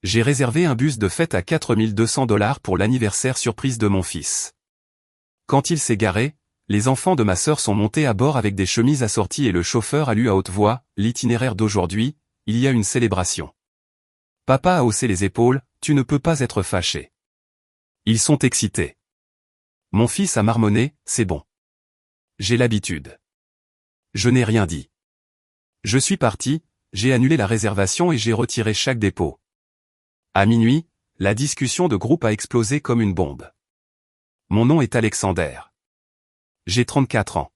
J'ai réservé un bus de fête à 4200 $ pour l'anniversaire surprise de mon fils. Quand il s'est garé, les enfants de ma sœur sont montés à bord avec des chemises assorties et le chauffeur a lu à haute voix, l'itinéraire d'aujourd'hui, il y a une célébration. Papa a haussé les épaules, tu ne peux pas être fâché. Ils sont excités. Mon fils a marmonné, c'est bon. J'ai l'habitude. Je n'ai rien dit. Je suis parti, j'ai annulé la réservation et j'ai retiré chaque dépôt. À minuit, la discussion de groupe a explosé comme une bombe. Mon nom est Alexander. J'ai 34 ans.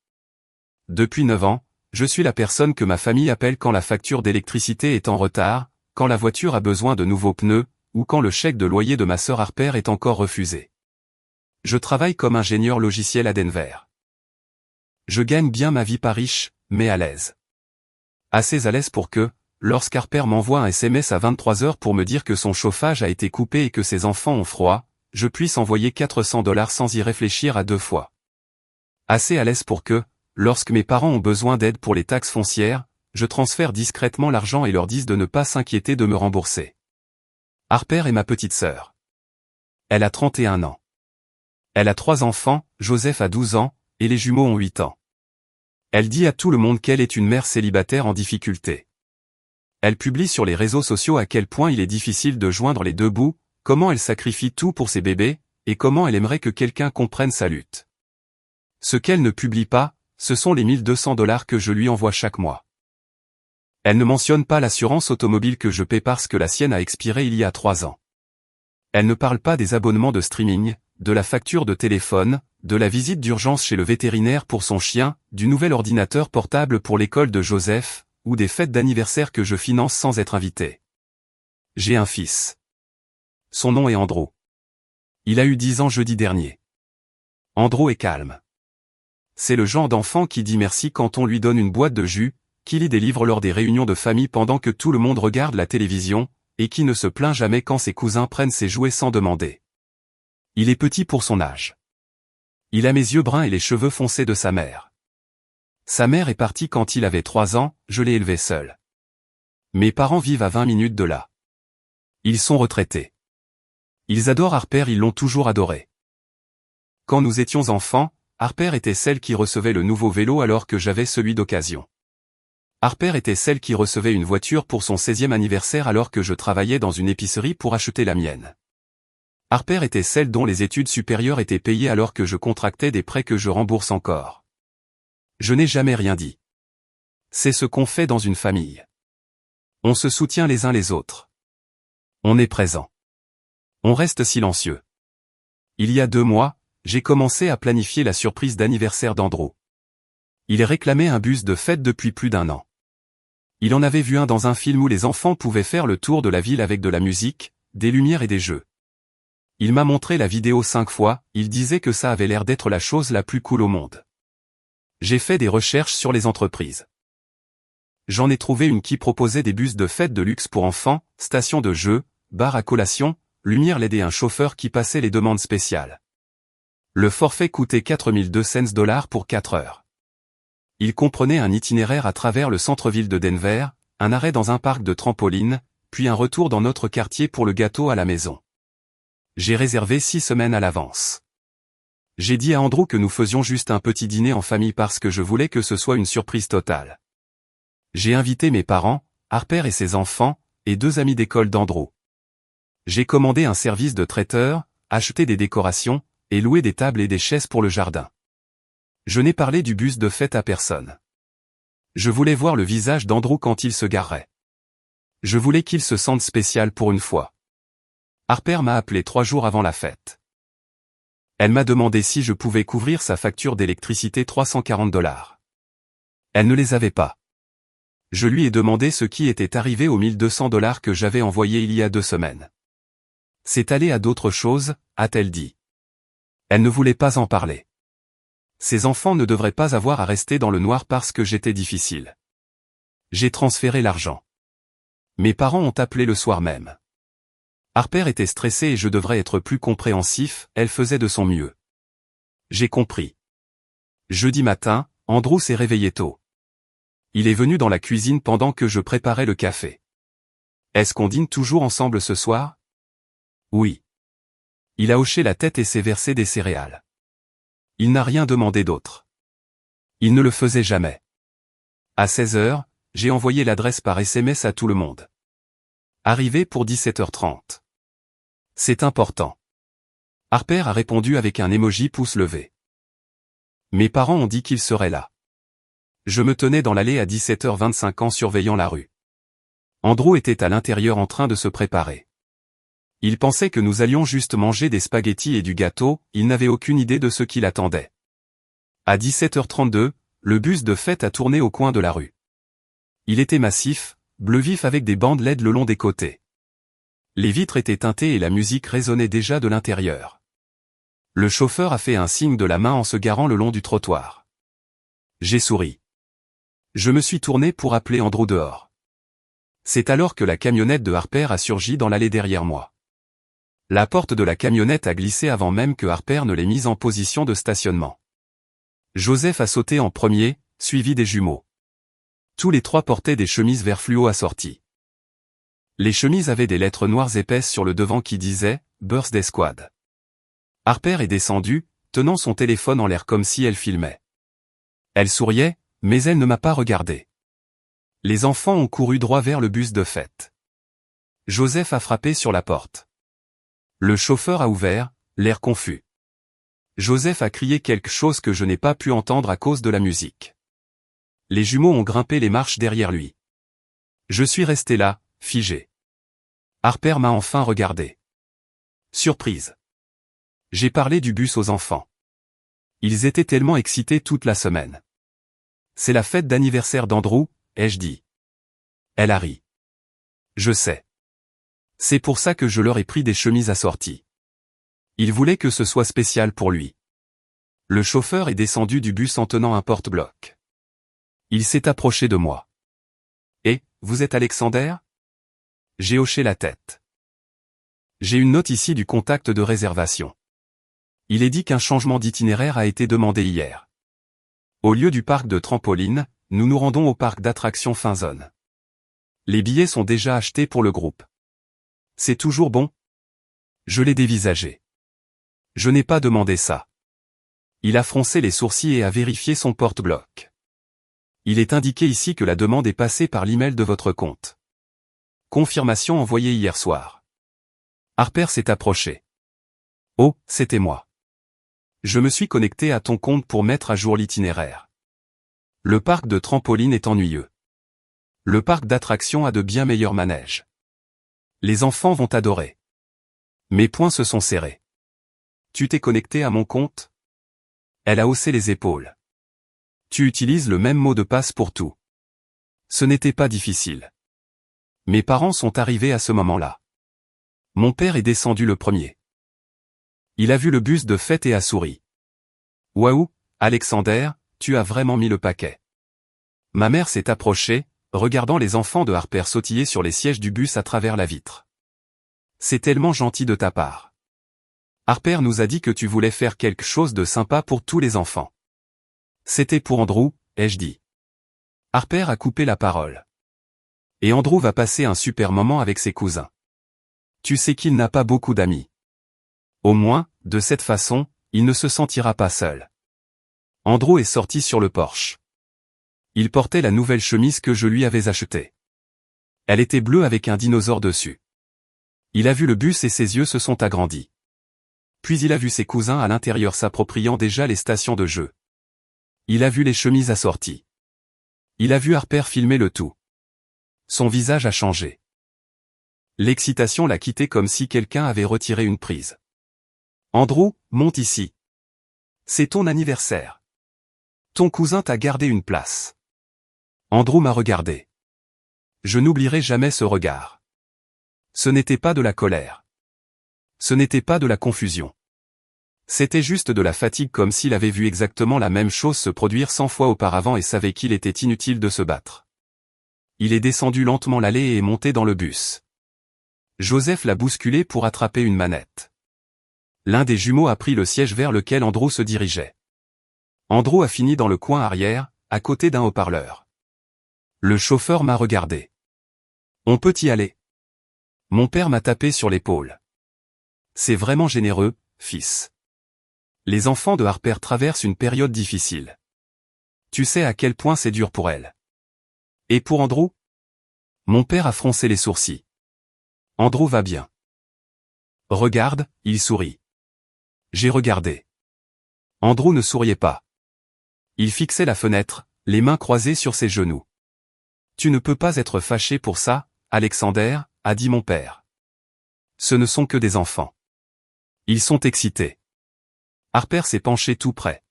Depuis 9 ans, je suis la personne que ma famille appelle quand la facture d'électricité est en retard, quand la voiture a besoin de nouveaux pneus, ou quand le chèque de loyer de ma sœur Harper est encore refusé. Je travaille comme ingénieur logiciel à Denver. Je gagne bien ma vie pas riche, mais à l'aise. Assez à l'aise pour que, lorsqu'Harper m'envoie un SMS à 23 h pour me dire que son chauffage a été coupé et que ses enfants ont froid, je puisse envoyer 400 $ sans y réfléchir à deux fois. Assez à l'aise pour que, lorsque mes parents ont besoin d'aide pour les taxes foncières, je transfère discrètement l'argent et leur dise de ne pas s'inquiéter de me rembourser. Harper est ma petite sœur. Elle a 31 ans. Elle a 3 enfants, Joseph a 12 ans, et les jumeaux ont 8 ans. Elle dit à tout le monde qu'elle est une mère célibataire en difficulté. Elle publie sur les réseaux sociaux à quel point il est difficile de joindre les deux bouts, comment elle sacrifie tout pour ses bébés, et comment elle aimerait que quelqu'un comprenne sa lutte. Ce qu'elle ne publie pas, ce sont les 1200 $ que je lui envoie chaque mois. Elle ne mentionne pas l'assurance automobile que je paie parce que la sienne a expiré il y a 3 ans. Elle ne parle pas des abonnements de streaming, de la facture de téléphone, de la visite d'urgence chez le vétérinaire pour son chien, du nouvel ordinateur portable pour l'école de Joseph, ou des fêtes d'anniversaire que je finance sans être invité. J'ai un fils. Son nom est Andrew. Il a eu 10 ans jeudi dernier. Andrew est calme. C'est le genre d'enfant qui dit merci quand on lui donne une boîte de jus, qui lit des livres lors des réunions de famille pendant que tout le monde regarde la télévision, et qui ne se plaint jamais quand ses cousins prennent ses jouets sans demander. Il est petit pour son âge. Il a mes yeux bruns et les cheveux foncés de sa mère. Sa mère est partie quand il avait 3 ans, je l'ai élevé seul. Mes parents vivent à 20 minutes de là. Ils sont retraités. Ils adorent Harper, ils l'ont toujours adoré. Quand nous étions enfants, Harper était celle qui recevait le nouveau vélo alors que j'avais celui d'occasion. Harper était celle qui recevait une voiture pour son 16e anniversaire alors que je travaillais dans une épicerie pour acheter la mienne. Harper était celle dont les études supérieures étaient payées alors que je contractais des prêts que je rembourse encore. Je n'ai jamais rien dit. C'est ce qu'on fait dans une famille. On se soutient les uns les autres. On est présent. On reste silencieux. Il y a 2 mois, j'ai commencé à planifier la surprise d'anniversaire d'Andrew. Il réclamait un bus de fête depuis plus d'1 an. Il en avait vu un dans un film où les enfants pouvaient faire le tour de la ville avec de la musique, des lumières et des jeux. Il m'a montré la vidéo 5 fois, il disait que ça avait l'air d'être la chose la plus cool au monde. J'ai fait des recherches sur les entreprises. J'en ai trouvé une qui proposait des bus de fête de luxe pour enfants, stations de jeux, bar à collation, lumière LED et un chauffeur qui passait les demandes spéciales. Le forfait coûtait 4200 $ pour 4 heures. Il comprenait un itinéraire à travers le centre-ville de Denver, un arrêt dans un parc de trampoline, puis un retour dans notre quartier pour le gâteau à la maison. J'ai réservé 6 semaines à l'avance. J'ai dit à Andrew que nous faisions juste un petit dîner en famille parce que je voulais que ce soit une surprise totale. J'ai invité mes parents, Harper et ses enfants, et 2 amis d'école d'Andrew. J'ai commandé un service de traiteur, acheté des décorations, et loué des tables et des chaises pour le jardin. Je n'ai parlé du bus de fête à personne. Je voulais voir le visage d'Andrew quand il se garerait. Je voulais qu'il se sente spécial pour une fois. Harper m'a appelé 3 jours avant la fête. Elle m'a demandé si je pouvais couvrir sa facture d'électricité 340 $. Elle ne les avait pas. Je lui ai demandé ce qui était arrivé aux 1200 $ que j'avais envoyés il y a 2 semaines. C'est allé à d'autres choses, a-t-elle dit. Elle ne voulait pas en parler. Ces enfants ne devraient pas avoir à rester dans le noir parce que j'étais difficile. J'ai transféré l'argent. Mes parents ont appelé le soir même. Harper était stressée et je devrais être plus compréhensif, elle faisait de son mieux. J'ai compris. Jeudi matin, Andrew s'est réveillé tôt. Il est venu dans la cuisine pendant que je préparais le café. Est-ce qu'on dîne toujours ensemble ce soir? Oui. Il a hoché la tête et s'est versé des céréales. Il n'a rien demandé d'autre. Il ne le faisait jamais. À 16 heures, j'ai envoyé l'adresse par SMS à tout le monde. Arrivé pour 17h30. C'est important. Harper a répondu avec un emoji pouce levé. Mes parents ont dit qu'ils seraient là. Je me tenais dans l'allée à 17h25 en surveillant la rue. Andrew était à l'intérieur en train de se préparer. Il pensait que nous allions juste manger des spaghettis et du gâteau, il n'avait aucune idée de ce qui l'attendait. À 17h32, le bus de fête a tourné au coin de la rue. Il était massif, bleu vif avec des bandes LED le long des côtés. Les vitres étaient teintées et la musique résonnait déjà de l'intérieur. Le chauffeur a fait un signe de la main en se garant le long du trottoir. J'ai souri. Je me suis tourné pour appeler Andrew dehors. C'est alors que la camionnette de Harper a surgi dans l'allée derrière moi. La porte de la camionnette a glissé avant même que Harper ne l'ait mise en position de stationnement. Joseph a sauté en premier, suivi des jumeaux. Tous les trois portaient des chemises vert fluo assorties. Les chemises avaient des lettres noires épaisses sur le devant qui disaient « Birthday Squad ». Harper est descendue, tenant son téléphone en l'air comme si elle filmait. Elle souriait, mais elle ne m'a pas regardé. Les enfants ont couru droit vers le bus de fête. Joseph a frappé sur la porte. Le chauffeur a ouvert, l'air confus. Joseph a crié quelque chose que je n'ai pas pu entendre à cause de la musique. Les jumeaux ont grimpé les marches derrière lui. Je suis resté là, figé. Harper m'a enfin regardé. Surprise. J'ai parlé du bus aux enfants. Ils étaient tellement excités toute la semaine. C'est la fête d'anniversaire d'Andrew, ai-je dit. Elle a ri. Je sais. C'est pour ça que je leur ai pris des chemises assorties. Ils voulaient que ce soit spécial pour lui. Le chauffeur est descendu du bus en tenant un porte-bloc. Il s'est approché de moi. Et, vous êtes Alexander? J'ai hoché la tête. J'ai une note ici du contact de réservation. Il est dit qu'un changement d'itinéraire a été demandé hier. Au lieu du parc de trampoline, nous nous rendons au parc d'attractions Finzone. Les billets sont déjà achetés pour le groupe. C'est toujours bon? Je l'ai dévisagé. Je n'ai pas demandé ça. Il a froncé les sourcils et a vérifié son porte-bloc. Il est indiqué ici que la demande est passée par l'email de votre compte. Confirmation envoyée hier soir. Harper s'est approché. Oh, c'était moi. Je me suis connecté à ton compte pour mettre à jour l'itinéraire. Le parc de trampoline est ennuyeux. Le parc d'attractions a de bien meilleurs manèges. Les enfants vont adorer. Mes poings se sont serrés. Tu t'es connecté à mon compte? Elle a haussé les épaules. Tu utilises le même mot de passe pour tout. Ce n'était pas difficile. Mes parents sont arrivés à ce moment-là. Mon père est descendu le premier. Il a vu le bus de fête et a souri. Waouh, Alexander, tu as vraiment mis le paquet. Ma mère s'est approchée, regardant les enfants de Harper sautiller sur les sièges du bus à travers la vitre. C'est tellement gentil de ta part. Harper nous a dit que tu voulais faire quelque chose de sympa pour tous les enfants. C'était pour Andrew, ai-je dit. Harper a coupé la parole. Et Andrew va passer un super moment avec ses cousins. Tu sais qu'il n'a pas beaucoup d'amis. Au moins, de cette façon, il ne se sentira pas seul. Andrew est sorti sur le porche. Il portait la nouvelle chemise que je lui avais achetée. Elle était bleue avec un dinosaure dessus. Il a vu le bus et ses yeux se sont agrandis. Puis il a vu ses cousins à l'intérieur s'appropriant déjà les stations de jeu. Il a vu les chemises assorties. Il a vu Harper filmer le tout. Son visage a changé. L'excitation l'a quitté comme si quelqu'un avait retiré une prise. Andrew, monte ici. C'est ton anniversaire. Ton cousin t'a gardé une place. Andrew m'a regardé. Je n'oublierai jamais ce regard. Ce n'était pas de la colère. Ce n'était pas de la confusion. C'était juste de la fatigue comme s'il avait vu exactement la même chose se produire 100 fois auparavant et savait qu'il était inutile de se battre. Il est descendu lentement l'allée et est monté dans le bus. Joseph l'a bousculé pour attraper une manette. L'un des jumeaux a pris le siège vers lequel Andrew se dirigeait. Andrew a fini dans le coin arrière, à côté d'un haut-parleur. Le chauffeur m'a regardé. On peut y aller. Mon père m'a tapé sur l'épaule. C'est vraiment généreux, fils. Les enfants de Harper traversent une période difficile. Tu sais à quel point c'est dur pour elle. Et pour Andrew? Mon père a froncé les sourcils. Andrew va bien. Regarde, il sourit. J'ai regardé. Andrew ne souriait pas. Il fixait la fenêtre, les mains croisées sur ses genoux. Tu ne peux pas être fâché pour ça, Alexander, a dit mon père. Ce ne sont que des enfants. Ils sont excités. Harper s'est penchée tout près.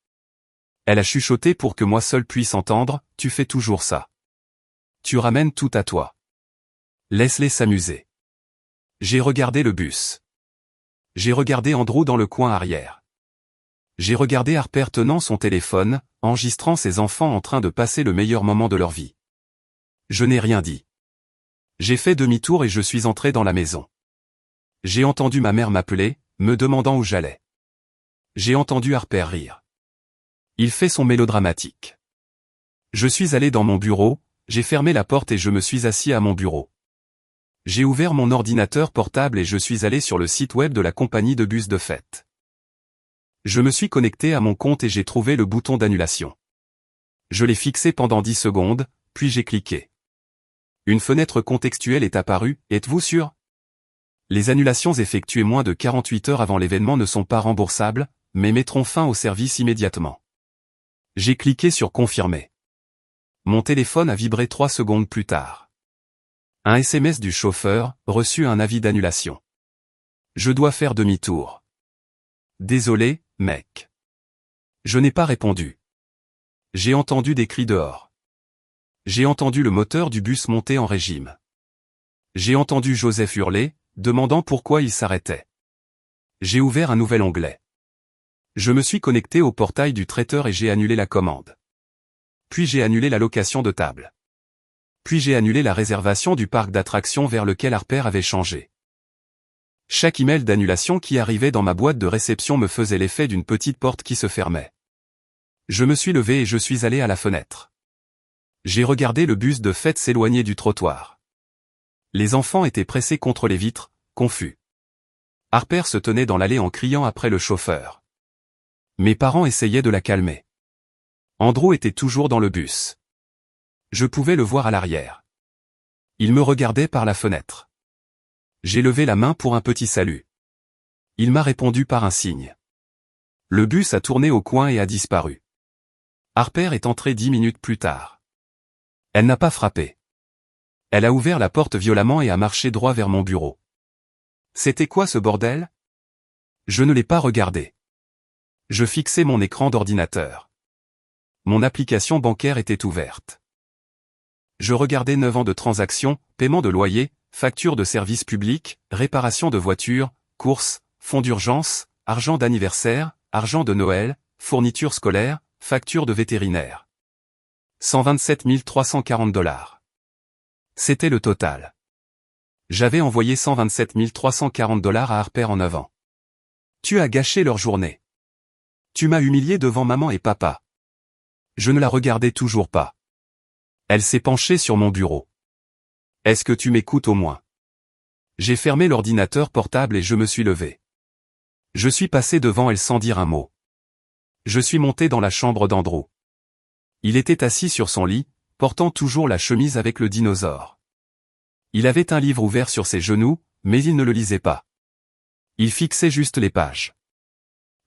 Elle a chuchoté pour que moi seul puisse entendre, tu fais toujours ça. Tu ramènes tout à toi. Laisse-les s'amuser. J'ai regardé le bus. J'ai regardé Andrew dans le coin arrière. J'ai regardé Harper tenant son téléphone, enregistrant ses enfants en train de passer le meilleur moment de leur vie. Je n'ai rien dit. J'ai fait demi-tour et je suis entré dans la maison. J'ai entendu ma mère m'appeler, me demandant où j'allais. J'ai entendu Harper rire. Il fait son mélodramatique. Je suis allé dans mon bureau, j'ai fermé la porte et je me suis assis à mon bureau. J'ai ouvert mon ordinateur portable et je suis allé sur le site web de la compagnie de bus de fête. Je me suis connecté à mon compte et j'ai trouvé le bouton d'annulation. Je l'ai fixé pendant 10 secondes, puis j'ai cliqué. Une fenêtre contextuelle est apparue, êtes-vous sûr? Les annulations effectuées moins de 48 heures avant l'événement ne sont pas remboursables, mais mettront fin au service immédiatement. J'ai cliqué sur confirmer. Mon téléphone a vibré 3 secondes plus tard. Un SMS du chauffeur, reçu un avis d'annulation. Je dois faire demi-tour. Désolé, mec. Je n'ai pas répondu. J'ai entendu des cris dehors. J'ai entendu le moteur du bus monter en régime. J'ai entendu Joseph hurler, demandant pourquoi il s'arrêtait. J'ai ouvert un nouvel onglet. Je me suis connecté au portail du traiteur et j'ai annulé la commande. Puis j'ai annulé la location de table. Puis j'ai annulé la réservation du parc d'attractions vers lequel Harper avait changé. Chaque email d'annulation qui arrivait dans ma boîte de réception me faisait l'effet d'une petite porte qui se fermait. Je me suis levé et je suis allé à la fenêtre. J'ai regardé le bus de fête s'éloigner du trottoir. Les enfants étaient pressés contre les vitres, confus. Harper se tenait dans l'allée en criant après le chauffeur. Mes parents essayaient de la calmer. Andrew était toujours dans le bus. Je pouvais le voir à l'arrière. Il me regardait par la fenêtre. J'ai levé la main pour un petit salut. Il m'a répondu par un signe. Le bus a tourné au coin et a disparu. Harper est entrée 10 minutes plus tard. Elle n'a pas frappé. Elle a ouvert la porte violemment et a marché droit vers mon bureau. C'était quoi ce bordel? Je ne l'ai pas regardé. Je fixais mon écran d'ordinateur. Mon application bancaire était ouverte. Je regardais 9 ans de transactions, paiement de loyer, facture de services publics, réparation de voitures, courses, fonds d'urgence, argent d'anniversaire, argent de Noël, fournitures scolaires, facture de vétérinaire. 127 340 $. C'était le total. J'avais envoyé 127 340 $ à Harper en 9 ans. Tu as gâché leur journée. Tu m'as humilié devant maman et papa. Je ne la regardais toujours pas. Elle s'est penchée sur mon bureau. Est-ce que tu m'écoutes au moins? J'ai fermé l'ordinateur portable et je me suis levé. Je suis passé devant elle sans dire un mot. Je suis monté dans la chambre d'Andrew. Il était assis sur son lit, portant toujours la chemise avec le dinosaure. Il avait un livre ouvert sur ses genoux, mais il ne le lisait pas. Il fixait juste les pages.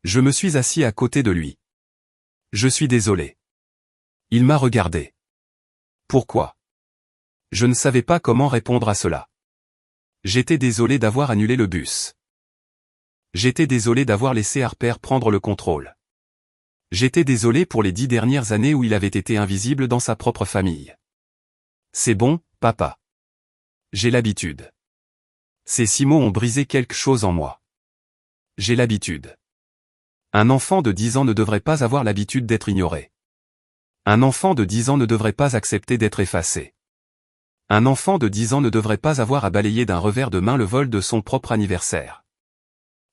Je me suis assis à côté de lui. Je suis désolé. Il m'a regardé. Pourquoi? Je ne savais pas comment répondre à cela. J'étais désolé d'avoir annulé le bus. J'étais désolé d'avoir laissé Harper prendre le contrôle. J'étais désolé pour les 10 dernières années où il avait été invisible dans sa propre famille. C'est bon, papa. J'ai l'habitude. Ces 6 mots ont brisé quelque chose en moi. J'ai l'habitude. Un enfant de 10 ans ne devrait pas avoir l'habitude d'être ignoré. Un enfant de 10 ans ne devrait pas accepter d'être effacé. Un enfant de 10 ans ne devrait pas avoir à balayer d'un revers de main le vol de son propre anniversaire.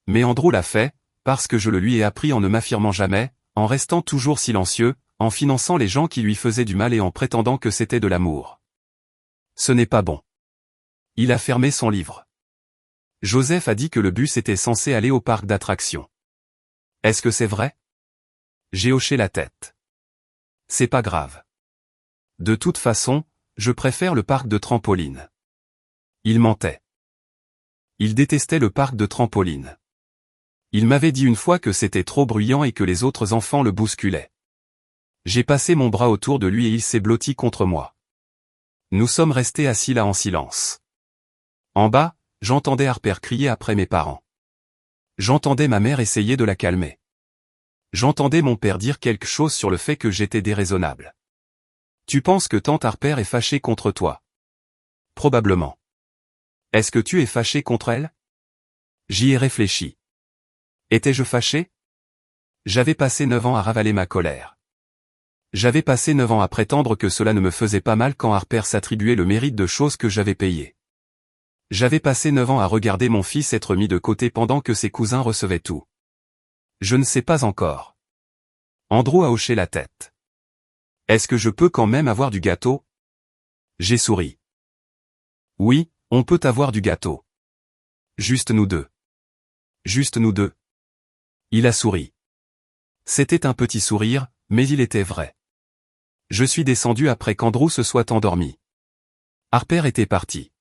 Mais Andrew l'a fait, parce que je le lui ai appris en ne m'affirmant jamais, en restant toujours silencieux, en finançant les gens qui lui faisaient du mal et en prétendant que c'était de l'amour. Ce n'est pas bon. Il a fermé son livre. Joseph a dit que le bus était censé aller au parc d'attractions. Est-ce que c'est vrai? J'ai hoché la tête. C'est pas grave. De toute façon, je préfère le parc de trampoline. Il mentait. Il détestait le parc de trampoline. Il m'avait dit une fois que c'était trop bruyant et que les autres enfants le bousculaient. J'ai passé mon bras autour de lui et il s'est blotti contre moi. Nous sommes restés assis là en silence. En bas, j'entendais Harper crier après mes parents. J'entendais ma mère essayer de la calmer. J'entendais mon père dire quelque chose sur le fait que j'étais déraisonnable. Tu penses que tante Harper est fâchée contre toi? Probablement. Est-ce que tu es fâché contre elle? J'y ai réfléchi. Étais-je fâché? J'avais passé 9 ans à ravaler ma colère. J'avais passé 9 ans à prétendre que cela ne me faisait pas mal quand Harper s'attribuait le mérite de choses que j'avais payées. J'avais passé 9 ans à regarder mon fils être mis de côté pendant que ses cousins recevaient tout. Je ne sais pas encore. Andrew a hoché la tête. Est-ce que je peux quand même avoir du gâteau? J'ai souri. Oui, on peut avoir du gâteau. Juste nous deux. Juste nous deux. Il a souri. C'était un petit sourire, mais il était vrai. Je suis descendu après qu'Andrew se soit endormi. Harper était parti.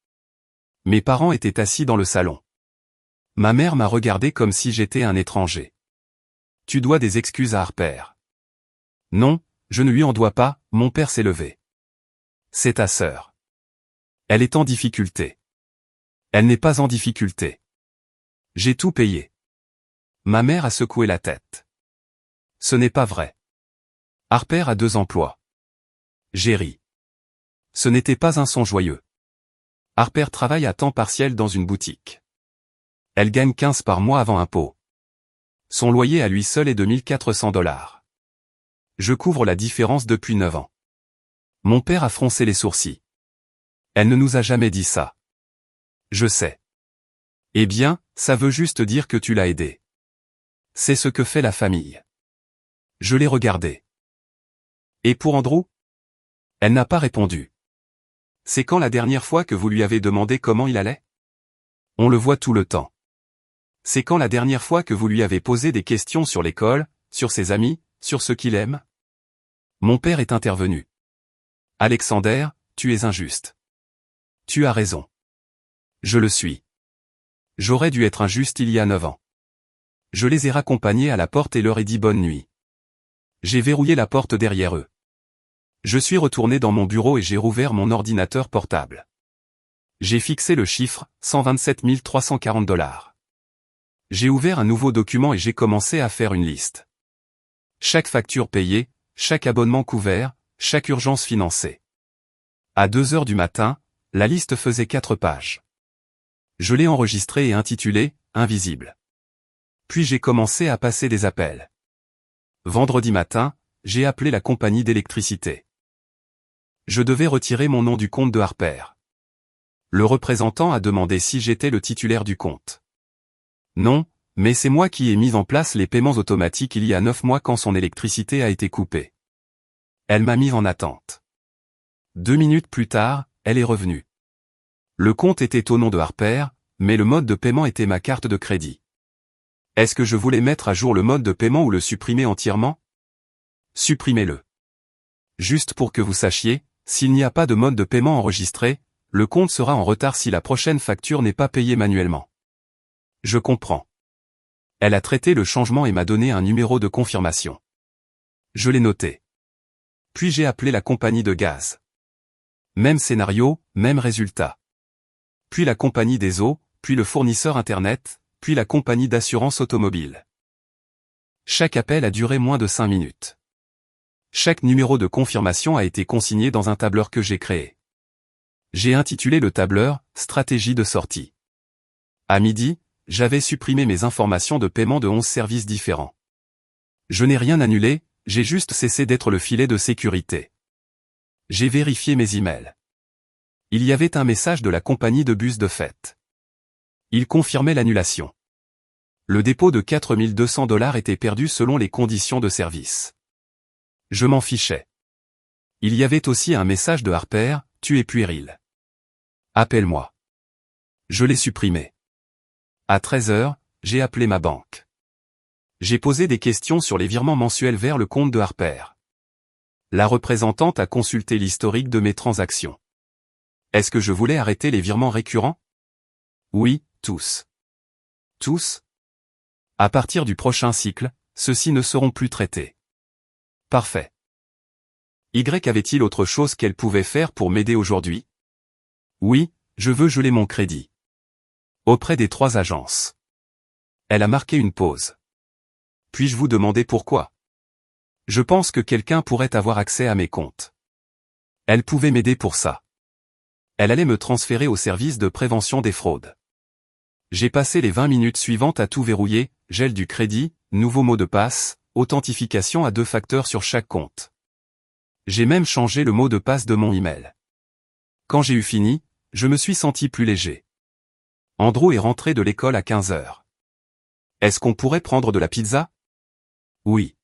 Mes parents étaient assis dans le salon. Ma mère m'a regardé comme si j'étais un étranger. Tu dois des excuses à Harper. Non, je ne lui en dois pas, mon père s'est levé. C'est ta sœur. Elle est en difficulté. Elle n'est pas en difficulté. J'ai tout payé. Ma mère a secoué la tête. Ce n'est pas vrai. Harper a 2 emplois. J'ai ri. Ce n'était pas un son joyeux. Harper travaille à temps partiel dans une boutique. Elle gagne 15 par mois avant impôt. Son loyer à lui seul est de $1 400. Je couvre la différence depuis 9 ans. Mon père a froncé les sourcils. Elle ne nous a jamais dit ça. Je sais. Eh bien, ça veut juste dire que tu l'as aidée. C'est ce que fait la famille. Je l'ai regardée. Et pour Andrew? Elle n'a pas répondu. C'est quand la dernière fois que vous lui avez demandé comment il allait? On le voit tout le temps. C'est quand la dernière fois que vous lui avez posé des questions sur l'école, sur ses amis, sur ce qu'il aime? Mon père est intervenu. Alexander, tu es injuste. Tu as raison. Je le suis. J'aurais dû être injuste il y a 9 ans. Je les ai raccompagnés à la porte et leur ai dit bonne nuit. J'ai verrouillé la porte derrière eux. Je suis retourné dans mon bureau et j'ai rouvert mon ordinateur portable. J'ai fixé le chiffre, $127 340. J'ai ouvert un nouveau document et j'ai commencé à faire une liste. Chaque facture payée, chaque abonnement couvert, chaque urgence financée. À 2 heures du matin, la liste faisait 4 pages. Je l'ai enregistrée et intitulée « Invisible ». Puis j'ai commencé à passer des appels. Vendredi matin, j'ai appelé la compagnie d'électricité. Je devais retirer mon nom du compte de Harper. Le représentant a demandé si j'étais le titulaire du compte. Non, mais c'est moi qui ai mis en place les paiements automatiques il y a 9 mois quand son électricité a été coupée. Elle m'a mis en attente. 2 minutes plus tard, elle est revenue. Le compte était au nom de Harper, mais le mode de paiement était ma carte de crédit. Est-ce que je voulais mettre à jour le mode de paiement ou le supprimer entièrement? Supprimez-le. Juste pour que vous sachiez, s'il n'y a pas de mode de paiement enregistré, le compte sera en retard si la prochaine facture n'est pas payée manuellement. Je comprends. Elle a traité le changement et m'a donné un numéro de confirmation. Je l'ai noté. Puis j'ai appelé la compagnie de gaz. Même scénario, même résultat. Puis la compagnie des eaux, puis le fournisseur Internet, puis la compagnie d'assurance automobile. Chaque appel a duré moins de 5 minutes. Chaque numéro de confirmation a été consigné dans un tableur que j'ai créé. J'ai intitulé le tableur « Stratégie de sortie ». À midi, j'avais supprimé mes informations de paiement de 11 services différents. Je n'ai rien annulé, j'ai juste cessé d'être le filet de sécurité. J'ai vérifié mes emails. Il y avait un message de la compagnie de bus de fête. Il confirmait l'annulation. Le dépôt de $4200 était perdu selon les conditions de service. Je m'en fichais. Il y avait aussi un message de Harper, tu es puéril. Appelle-moi. Je l'ai supprimé. À 13 heures, j'ai appelé ma banque. J'ai posé des questions sur les virements mensuels vers le compte de Harper. La représentante a consulté l'historique de mes transactions. Est-ce que je voulais arrêter les virements récurrents? Oui, tous. Tous? À partir du prochain cycle, ceux-ci ne seront plus traités. Parfait. Y avait-il autre chose qu'elle pouvait faire pour m'aider aujourd'hui? Oui, je veux geler mon crédit. Auprès des 3 agences. Elle a marqué une pause. Puis-je vous demander pourquoi? Je pense que quelqu'un pourrait avoir accès à mes comptes. Elle pouvait m'aider pour ça. Elle allait me transférer au service de prévention des fraudes. J'ai passé les 20 minutes suivantes à tout verrouiller, gel du crédit, nouveau mot de passe, authentification à 2 facteurs sur chaque compte. J'ai même changé le mot de passe de mon email. Quand j'ai eu fini, je me suis senti plus léger. Andrew est rentré de l'école à 15 heures. Est-ce qu'on pourrait prendre de la pizza? Oui.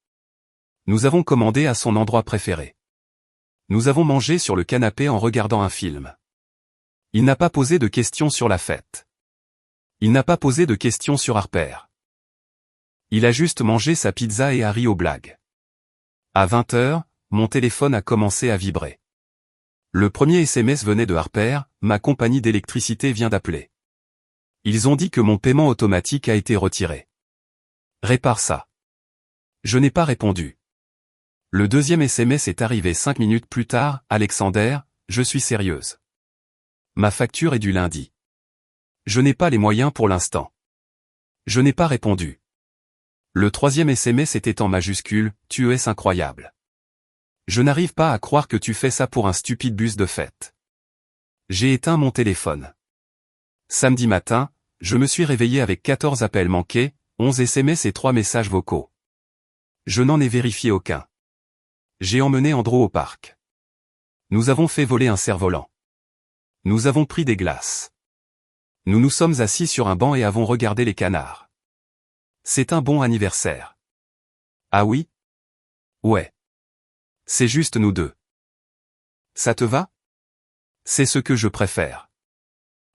Nous avons commandé à son endroit préféré. Nous avons mangé sur le canapé en regardant un film. Il n'a pas posé de questions sur la fête. Il n'a pas posé de questions sur Harper. Il a juste mangé sa pizza et a ri aux blagues. À 20 heures, mon téléphone a commencé à vibrer. Le premier SMS venait de Harper, ma compagnie d'électricité vient d'appeler. Ils ont dit que mon paiement automatique a été retiré. Répare ça. Je n'ai pas répondu. Le deuxième SMS est arrivé 5 minutes plus tard, Alexander, je suis sérieuse. Ma facture est du lundi. Je n'ai pas les moyens pour l'instant. Je n'ai pas répondu. Le troisième SMS était en majuscule, tu es incroyable. Je n'arrive pas à croire que tu fais ça pour un stupide bus de fête. J'ai éteint mon téléphone. Samedi matin, je me suis réveillé avec 14 appels manqués, 11 SMS et 3 messages vocaux. Je n'en ai vérifié aucun. J'ai emmené Andrew au parc. Nous avons fait voler un cerf-volant. Nous avons pris des glaces. Nous nous sommes assis sur un banc et avons regardé les canards. C'est un bon anniversaire. Ah oui? Ouais. C'est juste nous deux. Ça te va? C'est ce que je préfère.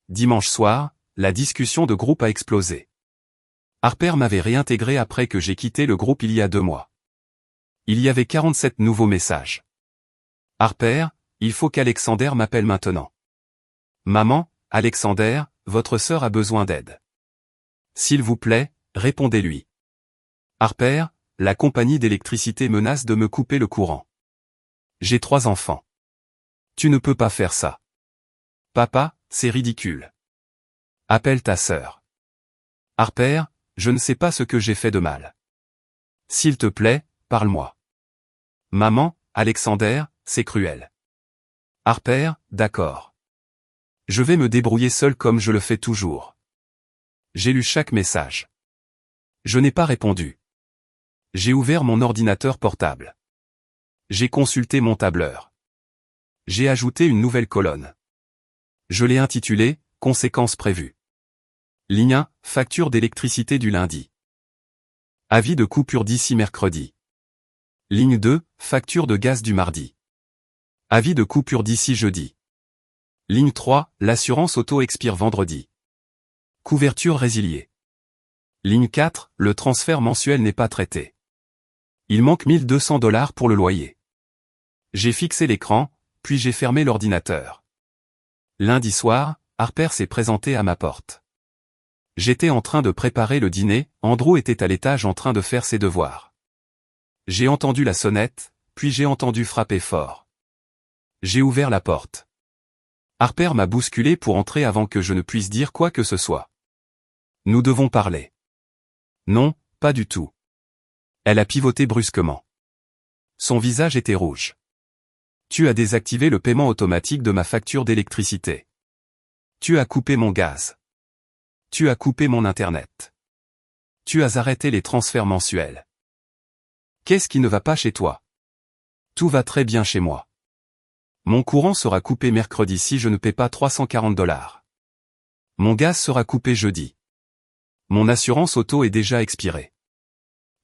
Dimanche soir, la discussion de groupe a explosé. Harper m'avait réintégré après que j'ai quitté le groupe il y a 2 mois. Il y avait 47 nouveaux messages. Harper, il faut qu'Alexander m'appelle maintenant. Maman, Alexander, votre sœur a besoin d'aide. S'il vous plaît, répondez-lui. Harper, la compagnie d'électricité menace de me couper le courant. J'ai 3 enfants. Tu ne peux pas faire ça. Papa, c'est ridicule. Appelle ta sœur. Harper, je ne sais pas ce que j'ai fait de mal. S'il te plaît, parle-moi. Maman, Alexander, c'est cruel. Harper, d'accord. Je vais me débrouiller seul comme je le fais toujours. J'ai lu chaque message. Je n'ai pas répondu. J'ai ouvert mon ordinateur portable. J'ai consulté mon tableur. J'ai ajouté une nouvelle colonne. Je l'ai intitulée « Conséquences prévues ». Ligne 1, facture d'électricité du lundi. Avis de coupure d'ici mercredi. Ligne 2, facture de gaz du mardi. Avis de coupure d'ici jeudi. Ligne 3, l'assurance auto expire vendredi. Couverture résiliée. Ligne 4, le transfert mensuel n'est pas traité. Il manque $1200 pour le loyer. J'ai fixé l'écran, puis j'ai fermé l'ordinateur. Lundi soir, Harper s'est présenté à ma porte. J'étais en train de préparer le dîner, Andrew était à l'étage en train de faire ses devoirs. J'ai entendu la sonnette, puis j'ai entendu frapper fort. J'ai ouvert la porte. Harper m'a bousculé pour entrer avant que je ne puisse dire quoi que ce soit. Nous devons parler. Non, pas du tout. Elle a pivoté brusquement. Son visage était rouge. Tu as désactivé le paiement automatique de ma facture d'électricité. Tu as coupé mon gaz. Tu as coupé mon internet. Tu as arrêté les transferts mensuels. Qu'est-ce qui ne va pas chez toi? Tout va très bien chez moi. Mon courant sera coupé mercredi si je ne paie pas $340. Mon gaz sera coupé jeudi. Mon assurance auto est déjà expirée.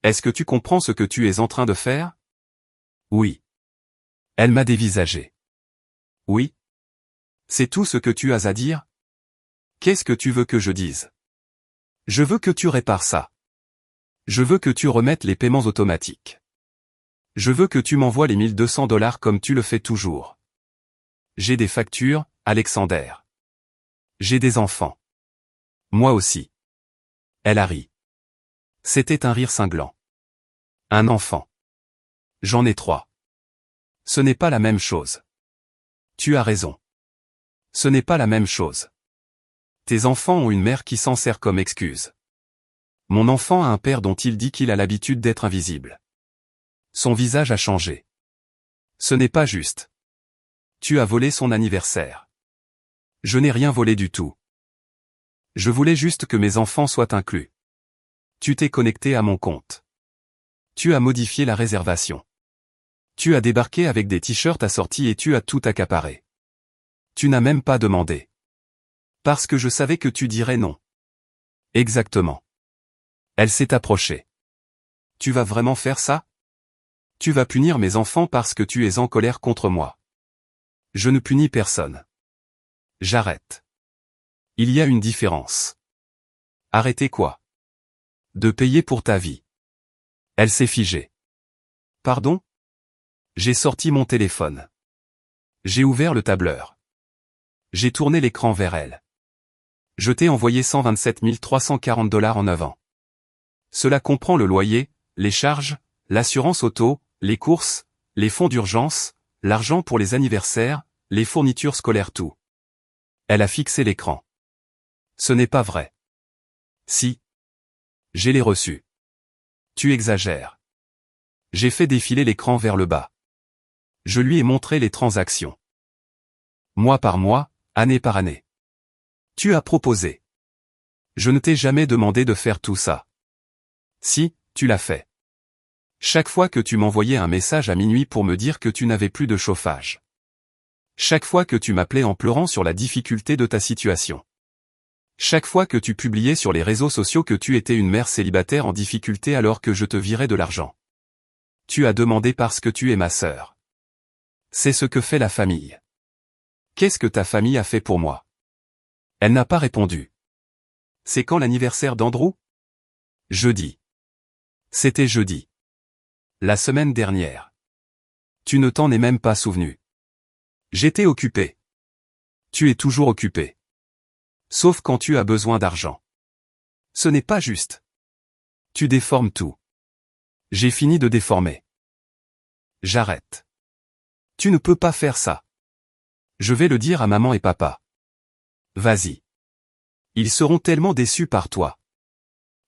Est-ce que tu comprends ce que tu es en train de faire? Oui. Elle m'a dévisagé. Oui. C'est tout ce que tu as à dire? Qu'est-ce que tu veux que je dise? Je veux que tu répares ça. Je veux que tu remettes les paiements automatiques. Je veux que tu m'envoies les 1 200 $ comme tu le fais toujours. J'ai des factures, Alexander. J'ai des enfants. Moi aussi. Elle a ri. C'était un rire cinglant. Un enfant. J'en ai 3. Ce n'est pas la même chose. Tu as raison. Ce n'est pas la même chose. Tes enfants ont une mère qui s'en sert comme excuse. Mon enfant a un père dont il dit qu'il a l'habitude d'être invisible. Son visage a changé. Ce n'est pas juste. Tu as volé son anniversaire. Je n'ai rien volé du tout. Je voulais juste que mes enfants soient inclus. Tu t'es connecté à mon compte. Tu as modifié la réservation. Tu as débarqué avec des t-shirts assortis et tu as tout accaparé. Tu n'as même pas demandé. Parce que je savais que tu dirais non. Exactement. Elle s'est approchée. Tu vas vraiment faire ça? Tu vas punir mes enfants parce que tu es en colère contre moi. Je ne punis personne. J'arrête. Il y a une différence. Arrêter quoi? De payer pour ta vie. Elle s'est figée. Pardon? J'ai sorti mon téléphone. J'ai ouvert le tableur. J'ai tourné l'écran vers elle. Je t'ai envoyé 127 340 $ en 9 ans. Cela comprend le loyer, les charges, l'assurance auto, les courses, les fonds d'urgence, l'argent pour les anniversaires, les fournitures scolaires, tout. Elle a fixé l'écran. Ce n'est pas vrai. Si. J'ai les reçus. Tu exagères. J'ai fait défiler l'écran vers le bas. Je lui ai montré les transactions. Mois par mois, année par année. Tu as proposé. Je ne t'ai jamais demandé de faire tout ça. Si, tu l'as fait. Chaque fois que tu m'envoyais un message à minuit pour me dire que tu n'avais plus de chauffage. Chaque fois que tu m'appelais en pleurant sur la difficulté de ta situation. Chaque fois que tu publiais sur les réseaux sociaux que tu étais une mère célibataire en difficulté alors que je te virais de l'argent. Tu as demandé parce que tu es ma sœur. C'est ce que fait la famille. Qu'est-ce que ta famille a fait pour moi? Elle n'a pas répondu. C'est quand l'anniversaire d'Andrew? Jeudi. C'était jeudi. La semaine dernière. Tu ne t'en es même pas souvenu. J'étais occupé. Tu es toujours occupé. Sauf quand tu as besoin d'argent. Ce n'est pas juste. Tu déformes tout. J'ai fini de déformer. J'arrête. Tu ne peux pas faire ça. Je vais le dire à maman et papa. Vas-y. Ils seront tellement déçus par toi.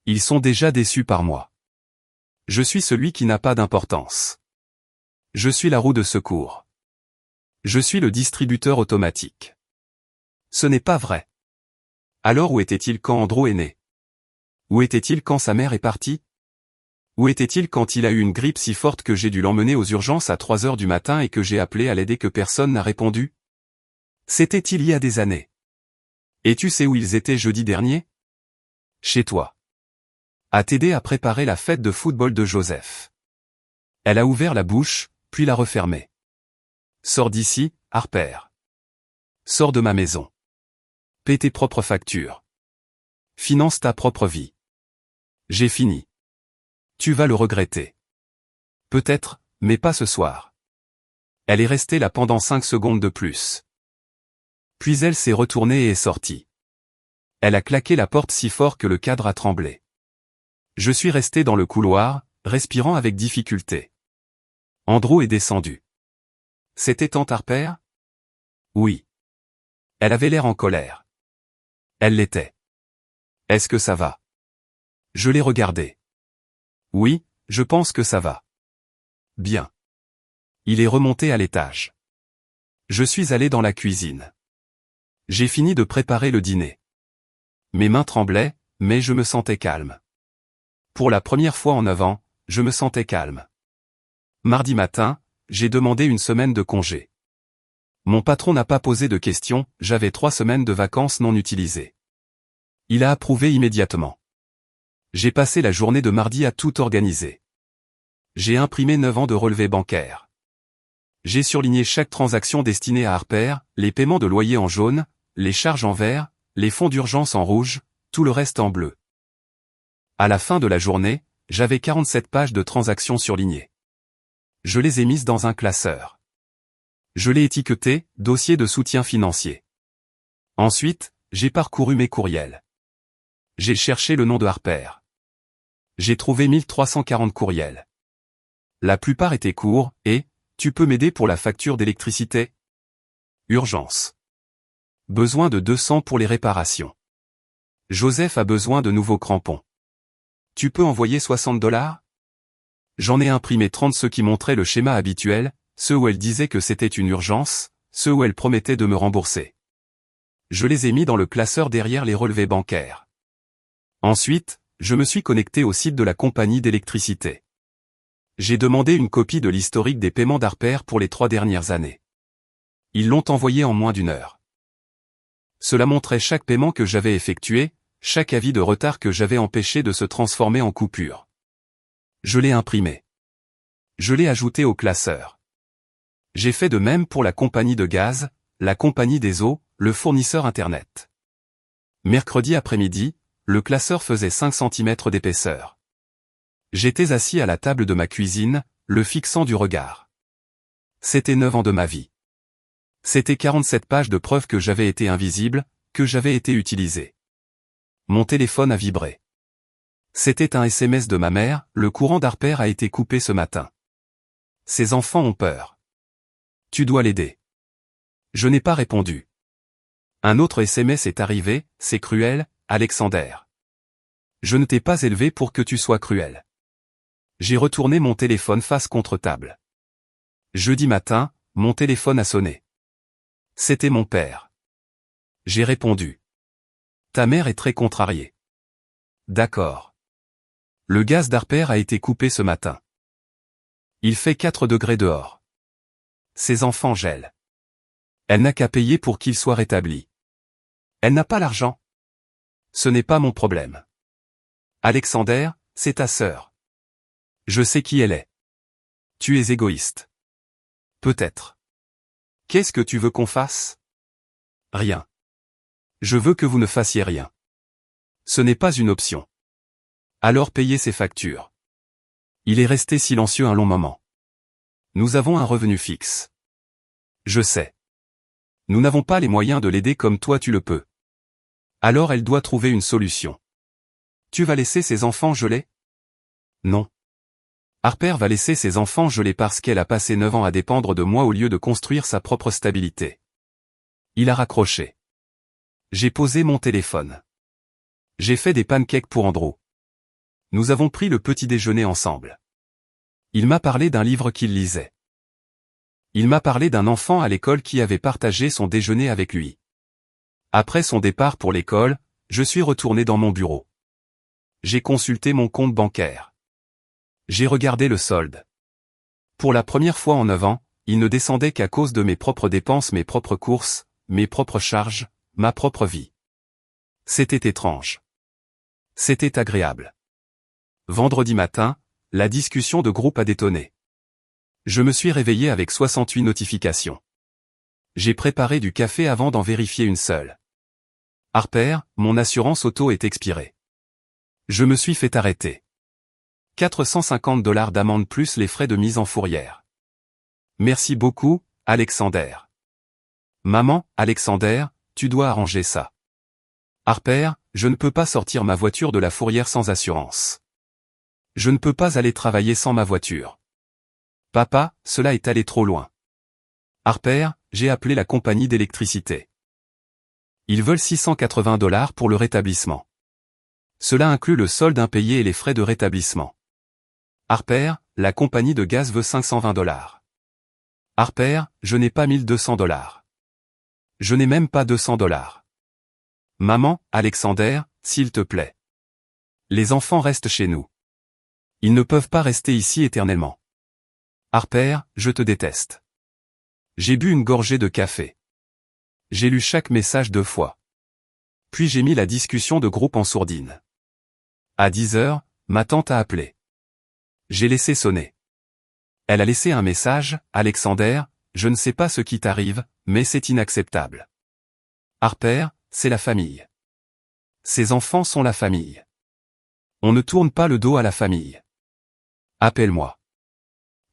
Ils sont déjà déçus par moi. Je suis celui qui n'a pas d'importance. Je suis la roue de secours. Je suis le distributeur automatique. Ce n'est pas vrai. Alors où était-il quand Andrew est né? Où était-il quand sa mère est partie? Où était-il quand il a eu une grippe si forte que j'ai dû l'emmener aux urgences à 3 heures du matin et que j'ai appelé à l'aide et que personne n'a répondu? C'était il y a des années. Et tu sais où ils étaient jeudi dernier? Chez toi. À t'aider à préparer la fête de football de Joseph. Elle a ouvert la bouche, puis l'a refermée. Sors d'ici, Harper. Sors de ma maison. Paie tes propres factures. Finance ta propre vie. J'ai fini. Tu vas le regretter. Peut-être, mais pas ce soir. Elle est restée là pendant 5 secondes de plus. Puis elle s'est retournée et est sortie. Elle a claqué la porte si fort que le cadre a tremblé. Je suis resté dans le couloir, respirant avec difficulté. Andrew est descendu. C'était tante Harper? Oui. Elle avait l'air en colère. Elle l'était. Est-ce que ça va? Je l'ai regardé. Oui, je pense que ça va. Bien. Il est remonté à l'étage. Je suis allé dans la cuisine. J'ai fini de préparer le dîner. Mes mains tremblaient, mais je me sentais calme. Pour la première fois en 9 ans, je me sentais calme. Mardi matin, j'ai demandé une semaine de congé. Mon patron n'a pas posé de questions, j'avais 3 semaines de vacances non utilisées. Il a approuvé immédiatement. J'ai passé la journée de mardi à tout organiser. J'ai imprimé 9 ans de relevés bancaires. J'ai surligné chaque transaction destinée à Harper, les paiements de loyer en jaune, les charges en vert, les fonds d'urgence en rouge, tout le reste en bleu. À la fin de la journée, j'avais 47 pages de transactions surlignées. Je les ai mises dans un classeur. Je l'ai étiqueté « Dossier de soutien financier ». Ensuite, j'ai parcouru mes courriels. J'ai cherché le nom de Harper. J'ai trouvé 1340 courriels. La plupart étaient courts, et « Tu peux m'aider pour la facture d'électricité ?» Urgence. Besoin de 200 pour les réparations. Joseph a besoin de nouveaux crampons. Tu peux envoyer 60 $? J'en ai imprimé 30, ceux qui montraient le schéma habituel, ceux où elle disait que c'était une urgence, ceux où elle promettait de me rembourser. Je les ai mis dans le classeur derrière les relevés bancaires. Ensuite, je me suis connecté au site de la compagnie d'électricité. J'ai demandé une copie de l'historique des paiements d'Harper pour les 3 dernières années. Ils l'ont envoyé en moins d'1 heure. Cela montrait chaque paiement que j'avais effectué, chaque avis de retard que j'avais empêché de se transformer en coupure. Je l'ai imprimé. Je l'ai ajouté au classeur. J'ai fait de même pour la compagnie de gaz, la compagnie des eaux, le fournisseur Internet. Mercredi après-midi, le classeur faisait 5 cm d'épaisseur. J'étais assis à la table de ma cuisine, le fixant du regard. C'était 9 ans de ma vie. C'était 47 pages de preuves que j'avais été invisible, que j'avais été utilisé. Mon téléphone a vibré. C'était un SMS de ma mère, le courant d'Harper a été coupé ce matin. Ses enfants ont peur. Tu dois l'aider. Je n'ai pas répondu. Un autre SMS est arrivé, c'est cruel, Alexander. Je ne t'ai pas élevé pour que tu sois cruel. J'ai retourné mon téléphone face contre table. Jeudi matin, mon téléphone a sonné. C'était mon père. J'ai répondu. Ta mère est très contrariée. D'accord. Le gaz d'Harper a été coupé ce matin. Il fait 4 degrés dehors. Ses enfants gèlent. Elle n'a qu'à payer pour qu'il soit rétabli. Elle n'a pas l'argent. Ce n'est pas mon problème. Alexander, c'est ta sœur. Je sais qui elle est. Tu es égoïste. Peut-être. Qu'est-ce que tu veux qu'on fasse? Rien. Je veux que vous ne fassiez rien. Ce n'est pas une option. Alors payez ses factures. Il est resté silencieux un long moment. Nous avons un revenu fixe. Je sais. Nous n'avons pas les moyens de l'aider comme toi tu le peux. Alors elle doit trouver une solution. Tu vas laisser ses enfants geler? Non. Harper va laisser ses enfants geler parce qu'elle a passé 9 ans à dépendre de moi au lieu de construire sa propre stabilité. Il a raccroché. J'ai posé mon téléphone. J'ai fait des pancakes pour Andrew. Nous avons pris le petit déjeuner ensemble. Il m'a parlé d'un livre qu'il lisait. Il m'a parlé d'un enfant à l'école qui avait partagé son déjeuner avec lui. Après son départ pour l'école, je suis retourné dans mon bureau. J'ai consulté mon compte bancaire. J'ai regardé le solde. Pour la première fois en 9 ans, il ne descendait qu'à cause de mes propres dépenses, mes propres courses, mes propres charges, ma propre vie. C'était étrange. C'était agréable. Vendredi matin, la discussion de groupe a détonné. Je me suis réveillé avec 68 notifications. J'ai préparé du café avant d'en vérifier une seule. Harper, mon assurance auto est expirée. Je me suis fait arrêter. 450 $ d'amende plus les frais de mise en fourrière. Merci beaucoup, Alexander. Maman, Alexander, tu dois arranger ça. Harper, je ne peux pas sortir ma voiture de la fourrière sans assurance. Je ne peux pas aller travailler sans ma voiture. Papa, cela est allé trop loin. Harper, j'ai appelé la compagnie d'électricité. Ils veulent 680 $ pour le rétablissement. Cela inclut le solde impayé et les frais de rétablissement. Harper, la compagnie de gaz veut 520 $. Harper, je n'ai pas 1200 $. Je n'ai même pas 200 $. Maman, Alexander, s'il te plaît. Les enfants restent chez nous. Ils ne peuvent pas rester ici éternellement. Harper, je te déteste. J'ai bu une gorgée de café. J'ai lu chaque message 2 fois. Puis j'ai mis la discussion de groupe en sourdine. À 10 heures, ma tante a appelé. J'ai laissé sonner. Elle a laissé un message, Alexander, je ne sais pas ce qui t'arrive, mais c'est inacceptable. Harper, c'est la famille. Ces enfants sont la famille. On ne tourne pas le dos à la famille. Appelle-moi.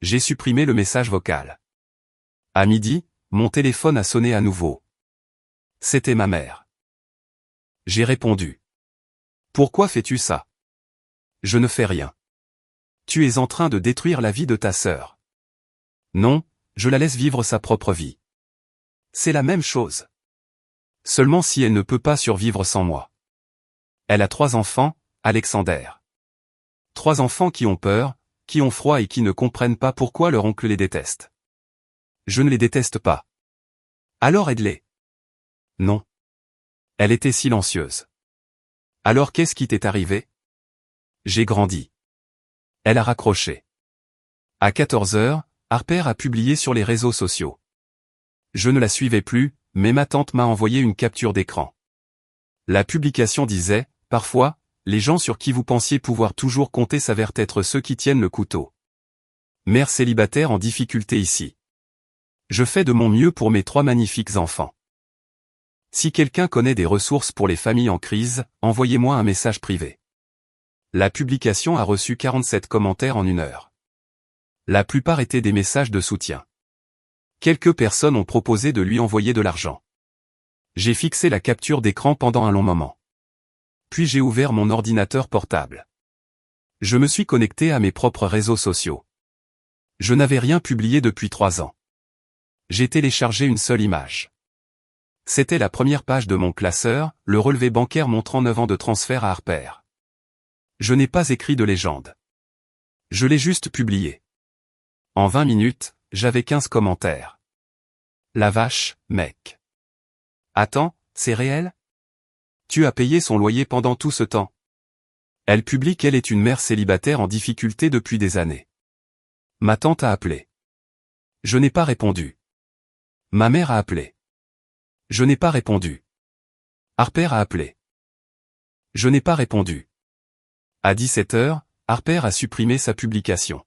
J'ai supprimé le message vocal. À midi, mon téléphone a sonné à nouveau. C'était ma mère. J'ai répondu. Pourquoi fais-tu ça? Je ne fais rien. Tu es en train de détruire la vie de ta sœur. Non, je la laisse vivre sa propre vie. C'est la même chose. Seulement si elle ne peut pas survivre sans moi. Elle a 3 enfants, Alexander. 3 enfants qui ont peur, qui ont froid et qui ne comprennent pas pourquoi leur oncle les déteste. Je ne les déteste pas. Alors aide-les. Non. Elle était silencieuse. Alors qu'est-ce qui t'est arrivé? J'ai grandi. Elle a raccroché. À 14 heures, Harper a publié sur les réseaux sociaux. Je ne la suivais plus, mais ma tante m'a envoyé une capture d'écran. La publication disait, parfois, les gens sur qui vous pensiez pouvoir toujours compter s'avèrent être ceux qui tiennent le couteau. Mère célibataire en difficulté ici. Je fais de mon mieux pour mes 3 magnifiques enfants. Si quelqu'un connaît des ressources pour les familles en crise, envoyez-moi un message privé. La publication a reçu 47 commentaires en 1 heure. La plupart étaient des messages de soutien. Quelques personnes ont proposé de lui envoyer de l'argent. J'ai fixé la capture d'écran pendant un long moment. Puis j'ai ouvert mon ordinateur portable. Je me suis connecté à mes propres réseaux sociaux. Je n'avais rien publié depuis 3 ans. J'ai téléchargé une seule image. C'était la première page de mon classeur, le relevé bancaire montrant 9 ans de transfert à Harper. Je n'ai pas écrit de légende. Je l'ai juste publié. En 20 minutes, j'avais 15 commentaires. La vache, mec. Attends, c'est réel? Tu as payé son loyer pendant tout ce temps. Elle publie qu'elle est une mère célibataire en difficulté depuis des années. Ma tante a appelé. Je n'ai pas répondu. Ma mère a appelé. Je n'ai pas répondu. Harper a appelé. Je n'ai pas répondu. À 17 heures, Harper a supprimé sa publication.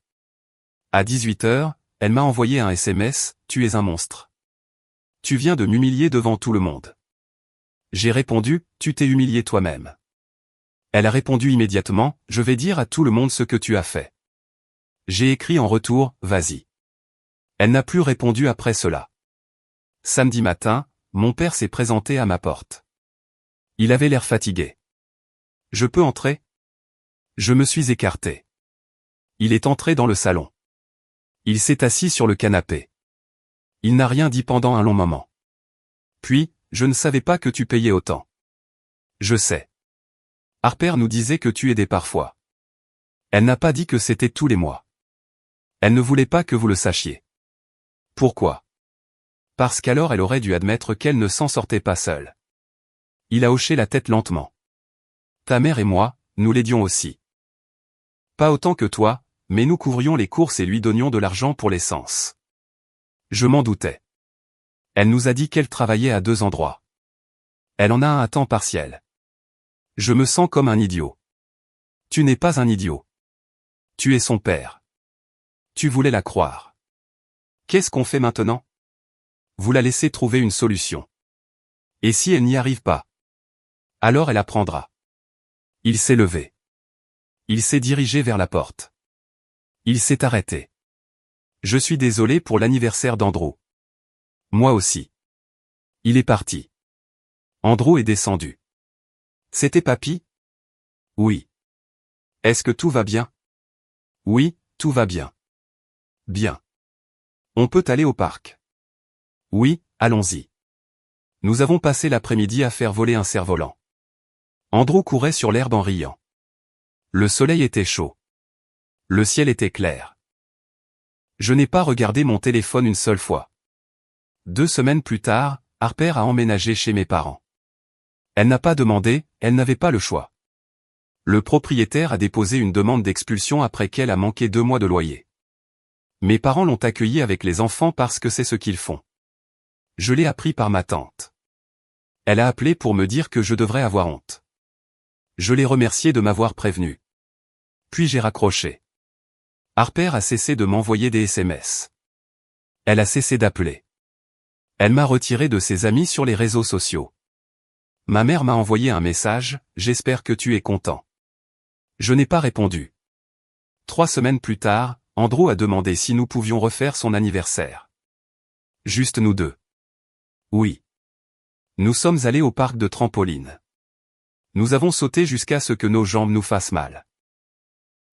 À 18 heures, elle m'a envoyé un SMS, « Tu es un monstre. Tu viens de m'humilier devant tout le monde. » J'ai répondu, « Tu t'es humilié toi-même. » Elle a répondu immédiatement, « Je vais dire à tout le monde ce que tu as fait. » J'ai écrit en retour, « Vas-y. » Elle n'a plus répondu après cela. Samedi matin, mon père s'est présenté à ma porte. Il avait l'air fatigué. « Je peux entrer ?» Je me suis écarté. Il est entré dans le salon. Il s'est assis sur le canapé. Il n'a rien dit pendant un long moment. Puis, je ne savais pas que tu payais autant. Je sais. Harper nous disait que tu aidais parfois. Elle n'a pas dit que c'était tous les mois. Elle ne voulait pas que vous le sachiez. Pourquoi? Parce qu'alors elle aurait dû admettre qu'elle ne s'en sortait pas seule. Il a hoché la tête lentement. Ta mère et moi, nous l'aidions aussi. Pas autant que toi, mais nous couvrions les courses et lui donnions de l'argent pour l'essence. Je m'en doutais. Elle nous a dit qu'elle travaillait à 2 endroits. Elle en a un à temps partiel. Je me sens comme un idiot. Tu n'es pas un idiot. Tu es son père. Tu voulais la croire. Qu'est-ce qu'on fait maintenant? Vous la laissez trouver une solution. Et si elle n'y arrive pas? Alors elle apprendra. Il s'est levé. Il s'est dirigé vers la porte. Il s'est arrêté. Je suis désolé pour l'anniversaire d'Andrew. Moi aussi. Il est parti. Andrew est descendu. C'était papy? Oui. Est-ce que tout va bien? Oui, tout va bien. Bien. On peut aller au parc. Oui, allons-y. Nous avons passé l'après-midi à faire voler un cerf-volant. Andrew courait sur l'herbe en riant. Le soleil était chaud. Le ciel était clair. Je n'ai pas regardé mon téléphone une seule fois. 2 semaines plus tard, Harper a emménagé chez mes parents. Elle n'a pas demandé, elle n'avait pas le choix. Le propriétaire a déposé une demande d'expulsion après qu'elle a manqué 2 mois de loyer. Mes parents l'ont accueillie avec les enfants parce que c'est ce qu'ils font. Je l'ai appris par ma tante. Elle a appelé pour me dire que je devrais avoir honte. Je l'ai remercié de m'avoir prévenu. Puis j'ai raccroché. Harper a cessé de m'envoyer des SMS. Elle a cessé d'appeler. Elle m'a retiré de ses amis sur les réseaux sociaux. Ma mère m'a envoyé un message, j'espère que tu es content. Je n'ai pas répondu. 3 semaines plus tard, Andrew a demandé si nous pouvions refaire son anniversaire. Juste nous deux. Oui. Nous sommes allés au parc de trampoline. Nous avons sauté jusqu'à ce que nos jambes nous fassent mal.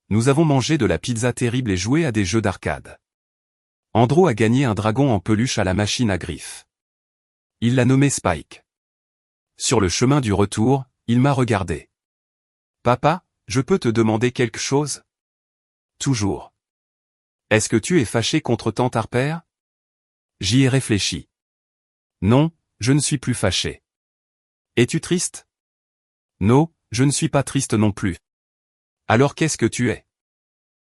Nous avons mangé de la pizza terrible et joué à des jeux d'arcade. Andrew a gagné un dragon en peluche à la machine à griffes. Il l'a nommé Spike. Sur le chemin du retour, il m'a regardé. Papa, je peux te demander quelque chose? Toujours. Est-ce que tu es fâché contre tante Harper? J'y ai réfléchi. Non, je ne suis plus fâché. Es-tu triste? Non, je ne suis pas triste non plus. Alors qu'est-ce que tu es?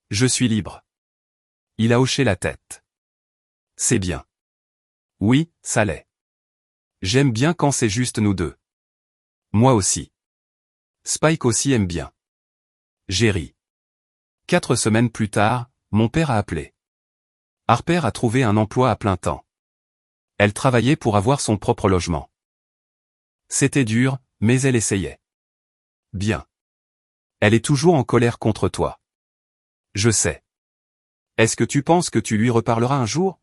Je suis libre. Il a hoché la tête. C'est bien. Oui, ça l'est. J'aime bien quand c'est juste nous deux. Moi aussi. Spike aussi aime bien. J'ai ri. 4 semaines plus tard, mon père a appelé. Harper a trouvé un emploi à plein temps. Elle travaillait pour avoir son propre logement. C'était dur, mais elle essayait. Bien. Elle est toujours en colère contre toi. Je sais. Est-ce que tu penses que tu lui reparleras un jour?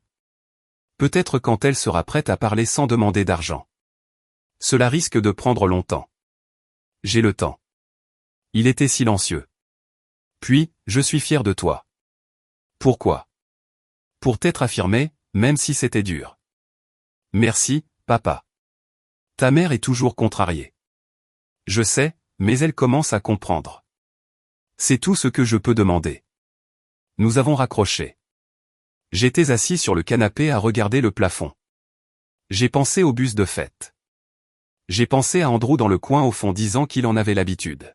Peut-être quand elle sera prête à parler sans demander d'argent. Cela risque de prendre longtemps. J'ai le temps. Il était silencieux. Puis, je suis fier de toi. Pourquoi? Pour t'être affirmé, même si c'était dur. Merci, papa. Ta mère est toujours contrariée. Je sais, mais elle commence à comprendre. C'est tout ce que je peux demander. Nous avons raccroché. J'étais assis sur le canapé à regarder le plafond. J'ai pensé au bus de fête. J'ai pensé à Andrew dans le coin au fond disant qu'il en avait l'habitude.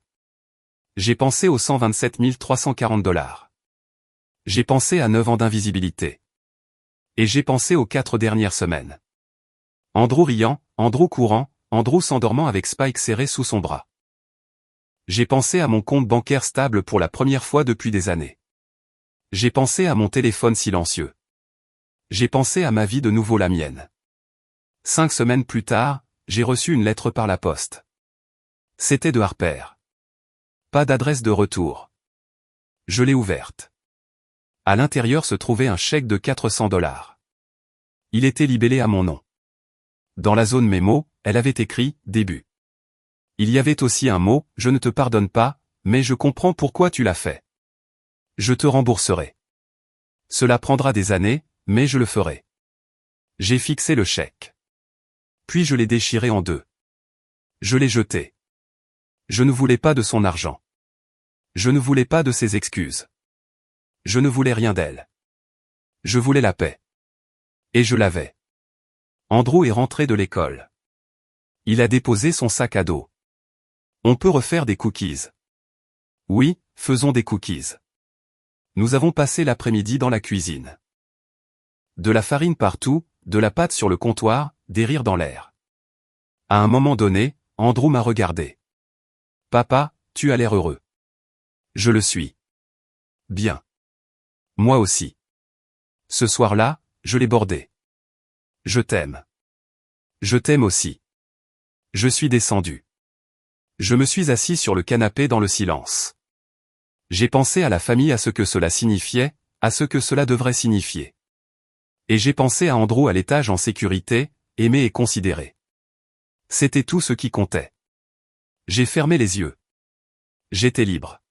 J'ai pensé aux 127 340 $. J'ai pensé à 9 ans d'invisibilité. Et j'ai pensé aux 4 dernières semaines. Andrew riant, Andrew courant, Andrew s'endormant avec Spike serré sous son bras. J'ai pensé à mon compte bancaire stable pour la première fois depuis des années. J'ai pensé à mon téléphone silencieux. J'ai pensé à ma vie de nouveau la mienne. 5 semaines plus tard, j'ai reçu une lettre par la poste. C'était de Harper. Pas d'adresse de retour. Je l'ai ouverte. À l'intérieur se trouvait un chèque de 400 $. Il était libellé à mon nom. Dans la zone mémo, elle avait écrit « Début ». Il y avait aussi un mot « Je ne te pardonne pas, mais je comprends pourquoi tu l'as fait. Je te rembourserai. Cela prendra des années, mais je le ferai. » J'ai fixé le chèque. Puis je l'ai déchiré en deux. Je l'ai jeté. Je ne voulais pas de son argent. Je ne voulais pas de ses excuses. Je ne voulais rien d'elle. Je voulais la paix. Et je l'avais. Andrew est rentré de l'école. Il a déposé son sac à dos. On peut refaire des cookies. Oui, faisons des cookies. Nous avons passé l'après-midi dans la cuisine. De la farine partout, de la pâte sur le comptoir, des rires dans l'air. À un moment donné, Andrew m'a regardé. Papa, tu as l'air heureux. Je le suis. Bien. Moi aussi. Ce soir-là, je l'ai bordé. Je t'aime. Je t'aime aussi. Je suis descendu. Je me suis assis sur le canapé dans le silence. J'ai pensé à la famille, à ce que cela signifiait, à ce que cela devrait signifier. Et j'ai pensé à Andrew à l'étage en sécurité, aimé et considéré. C'était tout ce qui comptait. J'ai fermé les yeux. J'étais libre.